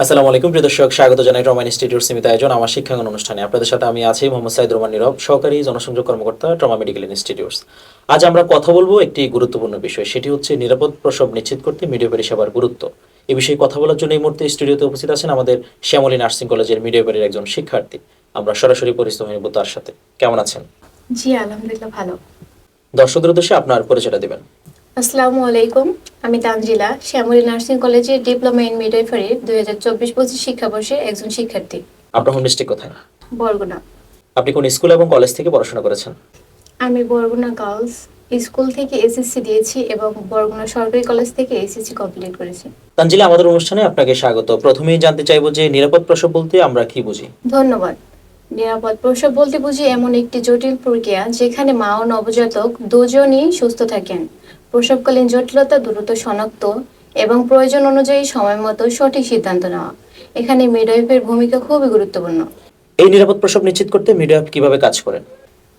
আসসালামু আলাইকুম প্রিয় দর্শক, স্বাগত জানাই ট্রমা ইনস্টিটিউট সীমিত আয়োজন আমার শিক্ষাঙ্গন অনুষ্ঠানে। আপনাদের সাথে আমি আছি মোহাম্মদ সাইদুর রহমান নীরব, সহকারী জনসংযোগ কর্মকর্তা, ট্রমা মেডিকেল ইনস্টিটিউটস। আজ আমরা কথা বলবো একটি গুরুত্বপূর্ণ বিষয়, সেটি হচ্ছে নিরাপদ প্রসব নিশ্চিত করতে মিডওয়াইফারি সেবার গুরুত্ব। এই বিষয়ে কথা বলার জন্য এই মুহূর্তে স্টুডিওতে উপস্থিত আছেন আমাদের শ্যামলী নার্সিং কলেজের মিডওয়াইফারির একজন শিক্ষার্থী। আমরা সরাসরি পরিচিত হয়ে নেব তার সাথে। কেমন আছেন? জি আলহামদুলিল্লাহ ভালো। দর্শকদের উদ্দেশ্যে আপনার পরিচয়টা দিবেন। আসসালামু আলাইকুম, আমি তানজিলা, শ্যামলী নার্সিং কলেজের ডিপ্লোমা ইন মিডওয়াইফারির 2024-25 শিক্ষাবর্ষের একজন শিক্ষার্থী। আপনার হোম ডিস্ট্রিক্ট কোথায়? বরগুনা। আপনি কোন স্কুল এবং কলেজ থেকে পড়াশোনা করেছেন? আমি বরগুনা গার্লস স্কুল থেকে এসএসসি দিয়েছি এবং বরগুনা সরকারি কলেজ থেকে এসএসসি কমপ্লিট করেছি। তানজিলা, আমাদের অনুষ্ঠানে আপনাকে স্বাগত। প্রথমেই জানতে চাইবো যে নিরাপদ প্রসব বলতে আমরা কি বুঝি? ধন্যবাদ। নিরাপদ প্রসব বলতে বুঝি এমন একটি জটিল প্রক্রিয়া যেখানে মা ও নবজাতক দুজনই সুস্থ থাকেন। প্রসবকালীন জটিলতা দ্রুত শনাক্ত এবং প্রয়োজন অনুযায়ী সময় মতো সঠিক সিদ্ধান্ত নেওয়া। এখানে মিডওয়াইফের ভূমিকা খুবই গুরুত্বপূর্ণ। এই নিরাপদ প্রসব নিশ্চিত করতে মিডওয়াইফ কিভাবে কাজ করেন?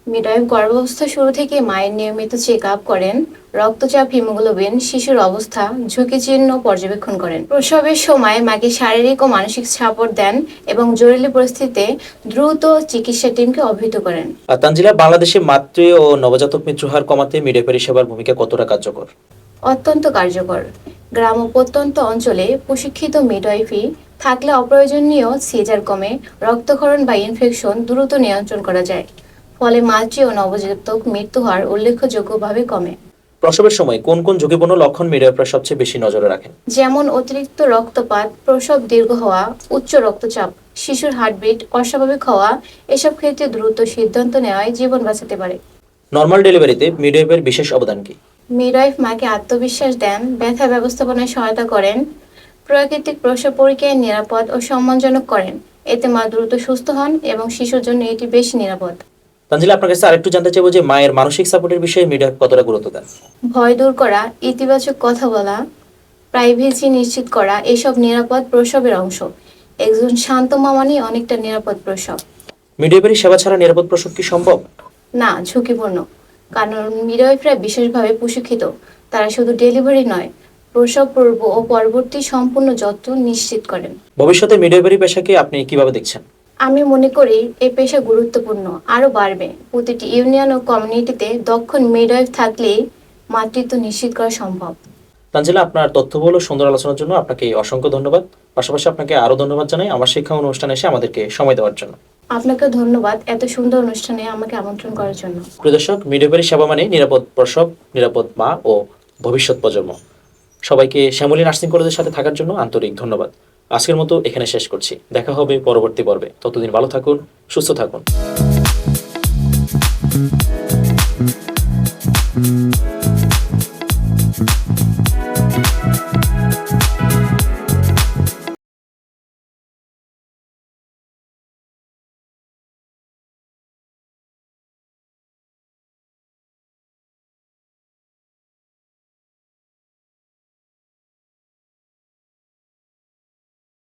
মিডওয়াইফ গর্ভাবস্থা শুরু থেকে মায়ের নিয়মিত চেক আপ করেন, রক্তচাপ, হিমোগ্লোবিন, শিশুর অবস্থা, ঝুঁকি চিহ্ন পর্যবেক্ষণ করেন। প্রসবের সময় মাকে শারীরিক ও মানসিক সাপোর্ট দেন এবং জরুরি পরিস্থিতিতে দ্রুত চিকিৎসা টিমকে অবহিত করেন। আর তানজিলা, বাংলাদেশে মাতৃ ও নবজাতক মৃত্যু হার কমাতে মিডওয়াইফারি সেবার ভূমিকা কতটা কার্যকর? অত্যন্ত কার্যকর। গ্রাম ও প্রত্যন্ত অঞ্চলে প্রশিক্ষিত মিডওয়াইফি থাকলে অপ্রয়োজনীয় সিজার কমে, রক্তক্ষরণ বা ইনফেকশন দ্রুত নিয়ন্ত্রণ করা যায়। ফলে মাতৃ ও নবজাতক মৃত্যু হার উল্লেখযোগ্যভাবে কমে। প্রসবের সময় কোন কোন ঝুঁকিপূর্ণ লক্ষণ মিডওয়াইফাররা সবচেয়ে বেশি নজরে রাখেন? যেমন অতিরিক্ত রক্তপাত, প্রসব দীর্ঘ হওয়া, উচ্চ রক্তচাপ, শিশুর হার্টবিট অস্বাভাবিক হওয়া, এসব ক্ষেত্রে দ্রুত সিদ্ধান্ত নেওয়ায় জীবন বাঁচাতে পারে। নর্মাল ডেলিভারিতে মিডওয়াইফের বিশেষ অবদান কি? মিডওয়াইফ মাকে আত্মবিশ্বাস দেন, ব্যথা ব্যবস্থাপনায় সহায়তা করেন, প্রাকৃতিক প্রসব পরীক্ষায় নিরাপদ ও সম্মানজনক করেন। এতে মা দ্রুত সুস্থ হন এবং শিশুর জন্য এটি বেশি নিরাপদ। তানজিলা, আপনার কাছে আরেকটু জানতে চাইবো যে মায়ের মানসিক সাপোর্টের বিষয়ে মিডওয়াইফ কতটা গুরুত্ব দেন? ভয় দূর করা, ইতিবাচক কথা বলা, প্রাইভেসি নিশ্চিত করা এসব নিরাপদ প্রসবের অংশ। একজন শান্ত মা মানে অনেকটা নিরাপদ প্রসব। মিডওয়াইফারি সেবা ছাড়া নিরাপদ প্রসব কি সম্ভব? না, ঝুঁকিপূর্ণ। কারণ মিডওয়াইফরা বিশেষভাবে প্রশিক্ষিত। তারা শুধু ডেলিভারি নয়, প্রসব পূর্ব ও পরবর্তী সম্পূর্ণ যত্ন নিশ্চিত করেন। ভবিষ্যতে মিডওয়াইফারি পেশাকে আপনি কিভাবে দেখছেন? আমি মনে করি এই পেশা গুরুত্বপূর্ণ, আরও বাড়বে। প্রতিটি ইউনিয়ন ও কমিউনিটিতে দক্ষ মিডওয়াইফ থাকলেই মাতৃত্ব নিশ্চিত করা সম্ভব। তানজিলা, আপনার তথ্যবহুল ও সুন্দর আলোচনার জন্য আপনাকে অসংখ্য ধন্যবাদ। পাশাপাশি আপনাকে আরো ধন্যবাদ জানাই আমার শিক্ষা অনুষ্ঠানে এসে আমাদেরকে সময় দেওয়ার জন্য। আপনাকেও ধন্যবাদ এত সুন্দর অনুষ্ঠানে আমাকে আমন্ত্রণ করার জন্য। প্রিয় দর্শক, মিডওয়াইফারি সেবা মানে নিরাপদ প্রসব, নিরাপদ মা ও ভবিষ্যৎ প্রজন্ম। সবাইকে শ্যামলী নার্সিং কলেজের সাথে থাকার জন্য আন্তরিক ধন্যবাদ। আজকের মতো এখানে শেষ করছি। দেখা হবে পরবর্তী পর্বে। ততদিন ভালো থাকুন, সুস্থ থাকুন।